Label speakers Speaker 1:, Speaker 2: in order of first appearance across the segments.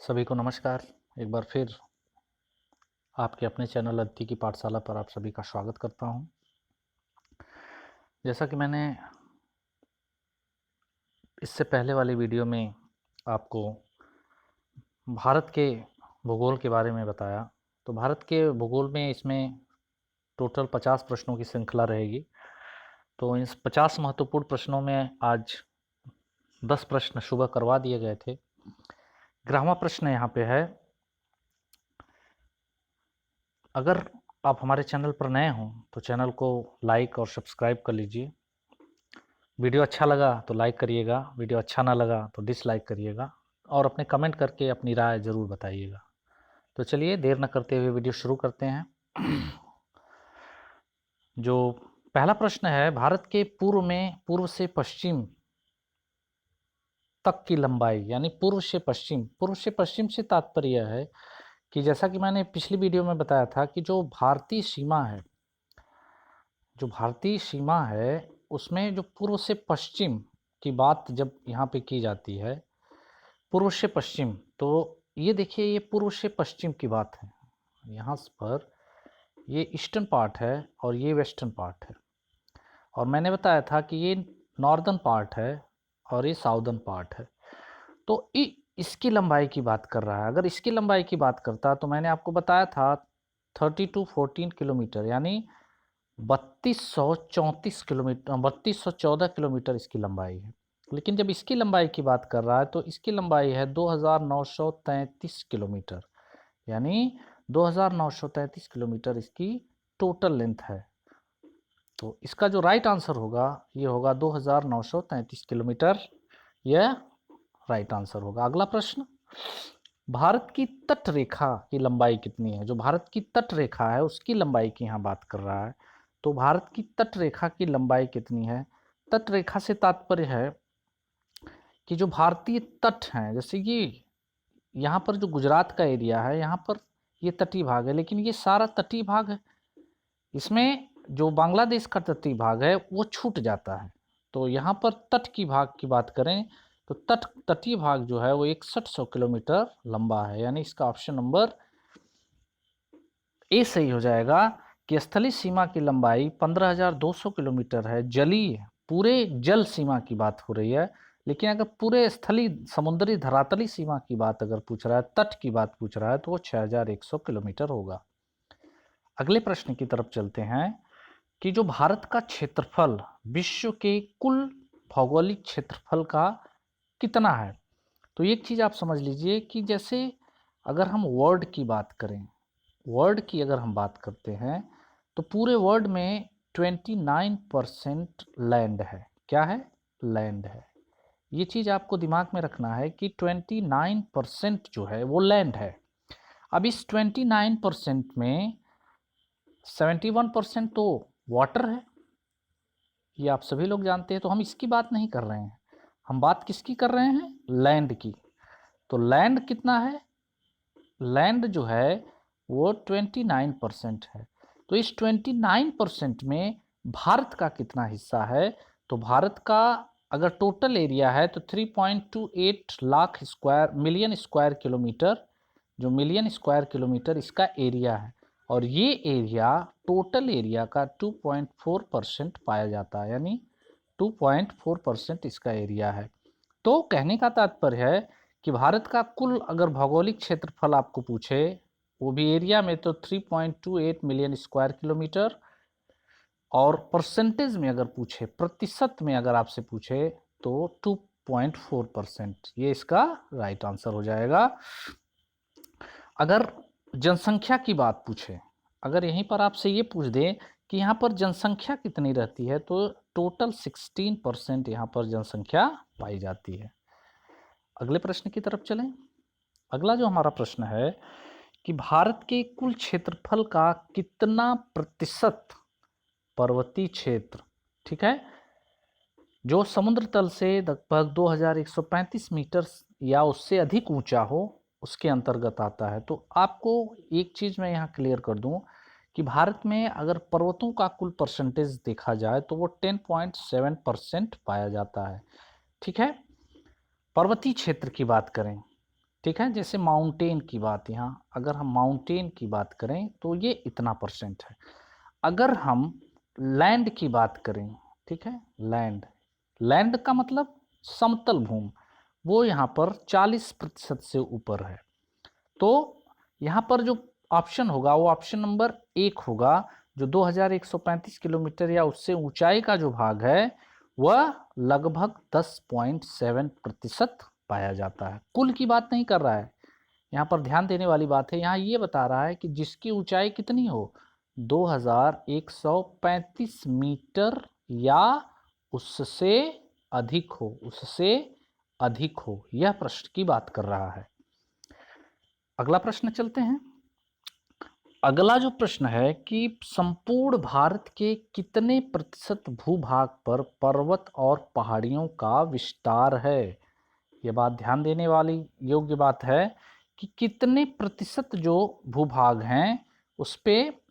Speaker 1: सभी को नमस्कार। एक बार फिर आपके अपने चैनल अदिति की पाठशाला पर आप सभी का स्वागत करता हूं। जैसा कि मैंने इससे पहले वाली वीडियो में आपको भारत के भूगोल के बारे में बताया, तो भारत के भूगोल में इसमें टोटल 50 प्रश्नों की श्रृंखला रहेगी। तो इन 50 महत्वपूर्ण प्रश्नों में आज 10 प्रश्न सुबह करवा दिए गए थे। 11वां प्रश्न यहाँ पे है, अगर आप हमारे चैनल पर नए हों तो चैनल को लाइक और सब्सक्राइब कर लीजिए। वीडियो अच्छा लगा तो लाइक करिएगा, वीडियो अच्छा ना लगा तो डिसलाइक करिएगा और अपने कमेंट करके अपनी राय ज़रूर बताइएगा। तो चलिए देर न करते हुए वीडियो शुरू करते हैं। जो पहला प्रश्न है, भारत के पूर्व में पूर्व से पश्चिम तक की लंबाई, यानी पूर्व से पश्चिम से तात्पर्य है कि जैसा कि मैंने पिछली वीडियो में बताया था कि जो भारतीय सीमा है उसमें जो पूर्व से पश्चिम की बात जब यहाँ पे की जाती है, पूर्व से पश्चिम, तो ये देखिए ये पूर्व से पश्चिम की बात है। यहाँ पर ये ईस्टर्न पार्ट है और ये वेस्टर्न पार्ट है, और मैंने बताया था कि ये नॉर्दर्न पार्ट है और ये साउदर्न पार्ट है। तो इसकी लंबाई की बात कर रहा है। अगर इसकी लंबाई की बात करता तो मैंने आपको बताया था 3214 किलोमीटर, यानी 3214 किलोमीटर इसकी लंबाई है। लेकिन जब इसकी लंबाई की बात कर रहा है तो इसकी लंबाई है 2933 किलोमीटर, यानी 2933 किलोमीटर इसकी टोटल लेंथ है। तो इसका जो राइट आंसर होगा ये होगा 2933 किलोमीटर, यह राइट आंसर होगा। अगला प्रश्न, भारत की तट रेखा की लंबाई कितनी है? जो भारत की तट रेखा है उसकी लंबाई की यहाँ बात कर रहा है। तो भारत की तट रेखा की लंबाई कितनी है? तट रेखा से तात्पर्य है कि जो भारतीय तट हैं, जैसे ये यहाँ पर जो गुजरात का एरिया है यहाँ पर ये तटीय भाग है, लेकिन ये सारा तटीय भाग है, इसमें जो बांग्लादेश का तटीय भाग है वो छूट जाता है। तो यहाँ पर तट की भाग की बात करें तो तटीय भाग जो है वो 6100 किलोमीटर लंबा है, यानी इसका ऑप्शन नंबर ए सही हो जाएगा कि स्थलीय सीमा की लंबाई 15200 किलोमीटर है। जलीय पूरे जल सीमा की बात हो रही है, लेकिन अगर पूरे स्थलीय समुद्री धरातली सीमा की बात अगर पूछ रहा है, तट की बात पूछ रहा है, तो वो 6100 किलोमीटर होगा। अगले प्रश्न की तरफ चलते हैं कि जो भारत का क्षेत्रफल विश्व के कुल भौगोलिक क्षेत्रफल का कितना है? तो एक चीज़ आप समझ लीजिए कि जैसे अगर हम वर्ल्ड की बात करें, वर्ल्ड की अगर हम बात करते हैं तो पूरे वर्ल्ड में 29% लैंड है। क्या है? लैंड है। ये चीज़ आपको दिमाग में रखना है कि 29% जो है वो लैंड है। अब इस 29% में 71% तो वाटर है, ये आप सभी लोग जानते हैं। तो हम इसकी बात नहीं कर रहे हैं, हम बात किसकी कर रहे हैं? लैंड की। तो लैंड कितना है? लैंड जो है वो 29% है। तो इस 29% में भारत का कितना हिस्सा है? तो भारत का अगर टोटल एरिया है तो 3.28 लाख मिलियन स्क्वायर किलोमीटर, जो मिलियन स्क्वायर किलोमीटर इसका एरिया है, और ये एरिया टोटल एरिया का 2.4% पाया जाता है, यानी 2.4% इसका एरिया है। तो कहने का तात्पर्य है कि भारत का कुल अगर भौगोलिक क्षेत्रफल आपको पूछे, वो भी एरिया में, तो 3.28 मिलियन स्क्वायर किलोमीटर, और परसेंटेज में अगर पूछे, प्रतिशत में अगर आपसे पूछे, तो 2.4%, ये इसका राइट आंसर हो जाएगा। अगर जनसंख्या की बात पूछे, अगर यहीं पर आपसे ये पूछ दे कि यहाँ पर जनसंख्या कितनी रहती है, तो टोटल 16% यहाँ पर जनसंख्या पाई जाती है। अगले प्रश्न की तरफ चलें। अगला जो हमारा प्रश्न है कि भारत के कुल क्षेत्रफल का कितना प्रतिशत पर्वतीय क्षेत्र, ठीक है, जो समुद्र तल से लगभग 2135 मीटर या उससे अधिक ऊंचा हो, उसके अंतर्गत आता है। तो आपको एक चीज़ मैं यहाँ क्लियर कर दूं कि भारत में अगर पर्वतों का कुल परसेंटेज देखा जाए तो वो 10.7% पाया जाता है। ठीक है, पर्वतीय क्षेत्र की बात करें, ठीक है। जैसे माउंटेन की बात, यहाँ अगर हम माउंटेन की बात करें तो ये इतना परसेंट है। अगर हम लैंड की बात करें, ठीक है, लैंड, लैंड का मतलब समतल भूमि, वो यहाँ पर 40% से ऊपर है। तो यहाँ पर जो ऑप्शन होगा वो ऑप्शन नंबर 1 होगा, जो 2135 किलोमीटर या उससे ऊंचाई का जो भाग है वह लगभग 10.7% पाया जाता है। कुल की बात नहीं कर रहा है, यहाँ पर ध्यान देने वाली बात है, यहाँ ये बता रहा है कि जिसकी ऊंचाई कितनी हो, 2135 मीटर या उससे अधिक हो, उससे अधिक हो, यह प्रश्न की बात कर रहा है। अगला प्रश्न चलते हैं। अगला जो प्रश्न है कि संपूर्ण भारत के कितने प्रतिशत भूभाग पर पर्वत और पहाड़ियों का विस्तार है। यह बात ध्यान देने वाली योग्य बात है कि कितने प्रतिशत जो भूभाग हैं उस पे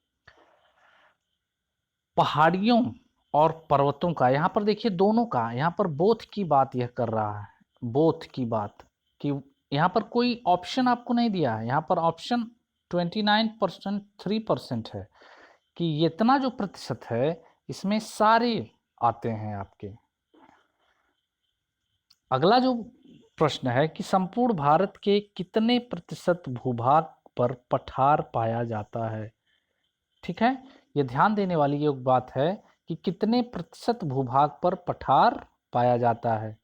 Speaker 1: पहाड़ियों और पर्वतों का, यहाँ पर देखिए दोनों का, यहाँ पर बोथ की बात यह कर रहा है, बोथ की बात, कि यहाँ पर कोई ऑप्शन आपको नहीं दिया है। यहाँ पर ऑप्शन 29%, 3% है कि इतना जो प्रतिशत है इसमें सारे आते हैं आपके। अगला जो प्रश्न है कि संपूर्ण भारत के कितने प्रतिशत भूभाग पर पठार पाया जाता है। ठीक है, ये ध्यान देने वाली ये बात है कि कितने प्रतिशत भूभाग पर पठार पाया जाता है,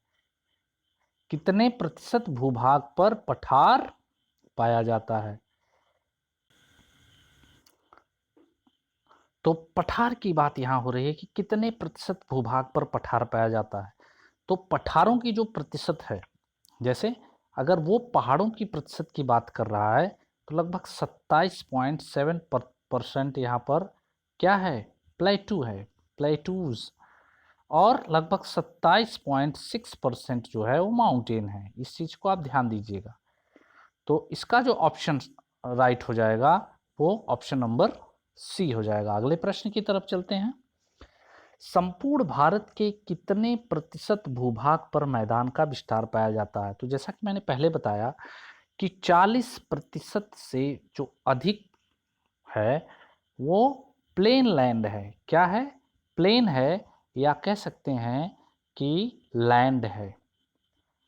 Speaker 1: कितने प्रतिशत भूभाग पर पठार पाया जाता है। तो पठार की बात यहां हो रही है कि कितने प्रतिशत भूभाग पर पठार पाया जाता है। तो पठारों की जो प्रतिशत है, जैसे अगर वो पहाड़ों की प्रतिशत की बात कर रहा है तो लगभग 27.7% यहाँ पर क्या है, प्लेटू है, प्लेटूज, और लगभग 27.6% जो है वो माउंटेन है। इस चीज़ को आप ध्यान दीजिएगा। तो इसका जो ऑप्शन राइट हो जाएगा वो ऑप्शन नंबर सी हो जाएगा। अगले प्रश्न की तरफ चलते हैं। संपूर्ण भारत के कितने प्रतिशत भूभाग पर मैदान का विस्तार पाया जाता है। तो जैसा कि मैंने पहले बताया कि 40% से जो अधिक है वो प्लेन लैंड है। क्या है, प्लेन है, या कह सकते हैं कि लैंड है।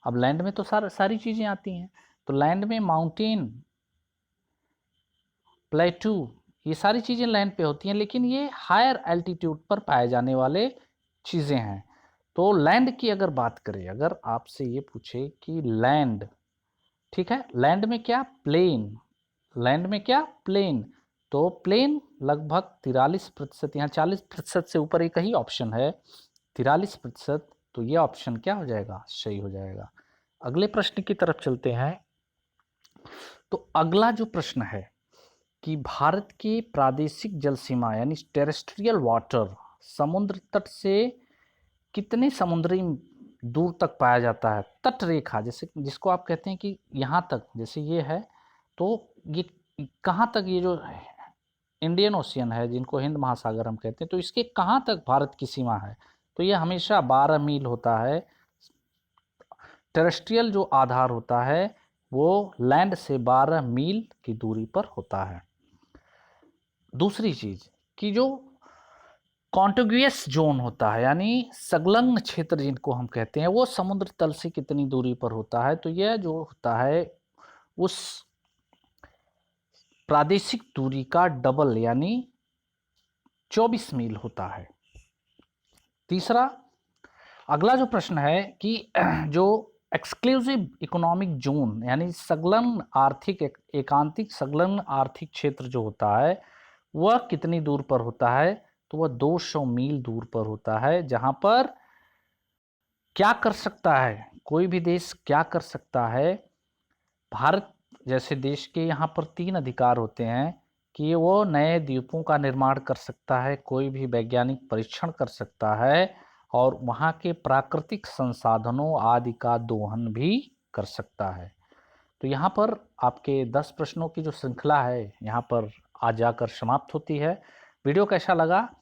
Speaker 1: अब लैंड में तो सारी चीजें आती हैं, तो लैंड में माउंटेन, प्लेटू, ये सारी चीज़ें लैंड पे होती हैं, लेकिन ये हायर एल्टीट्यूड पर पाए जाने वाले चीज़ें हैं। तो लैंड की अगर बात करें, अगर आपसे ये पूछे कि लैंड, ठीक है, लैंड में क्या, प्लेन, लैंड में क्या, प्लेन, तो प्लेन लगभग 43%, यहाँ 40% से ऊपर एक ही ऑप्शन है 43%, तो ये ऑप्शन क्या हो जाएगा, सही हो जाएगा। अगले प्रश्न की तरफ चलते हैं। तो अगला जो प्रश्न है कि भारत की प्रादेशिक जल सीमा यानी टेरेस्ट्रियल वाटर समुद्र तट से कितने समुद्री दूर तक पाया जाता है। तट रेखा, जैसे जिसको आप कहते हैं कि यहाँ तक, जैसे ये है, तो ये कहाँ तक, ये जो इंडियन ओशियन है जिनको हिंद महासागर हम कहते हैं, तो इसके कहाँ तक भारत की सीमा है। तो ये हमेशा 12 मील होता है। टेरेस्ट्रियल जो आधार होता है वो लैंड से 12 मील की दूरी पर होता है। दूसरी चीज कि जो कॉन्टिग्यूअस जोन होता है यानी संलग्न क्षेत्र जिनको हम कहते हैं, वो समुद्र तल से कितनी दूरी पर होता है। तो यह जो होता है उस प्रादेशिक दूरी का डबल यानी 24 मील होता है। तीसरा, अगला जो प्रश्न है कि जो एक्सक्लूसिव इकोनॉमिक जोन यानी संलग्न आर्थिक एकांतिक संलग्न आर्थिक क्षेत्र जो होता है वह कितनी दूर पर होता है। तो वह 200 मील दूर पर होता है, जहां पर क्या कर सकता है, कोई भी देश क्या कर सकता है, भारत जैसे देश के यहाँ पर 3 अधिकार होते हैं कि वो नए द्वीपों का निर्माण कर सकता है, कोई भी वैज्ञानिक परीक्षण कर सकता है, और वहाँ के प्राकृतिक संसाधनों आदि का दोहन भी कर सकता है। तो यहाँ पर आपके 10 प्रश्नों की जो श्रृंखला है यहाँ पर आज जाकर समाप्त होती है। वीडियो कैसा लगा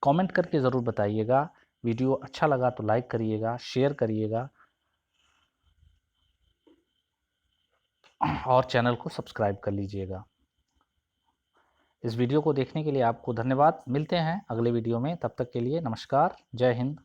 Speaker 1: कमेंट करके ज़रूर बताइएगा। वीडियो अच्छा लगा तो लाइक करिएगा, शेयर करिएगा। और चैनल को सब्सक्राइब कर लीजिएगा। इस वीडियो को देखने के लिए आपको धन्यवाद। मिलते हैं अगले वीडियो में, तब तक के लिए नमस्कार, जय हिंद।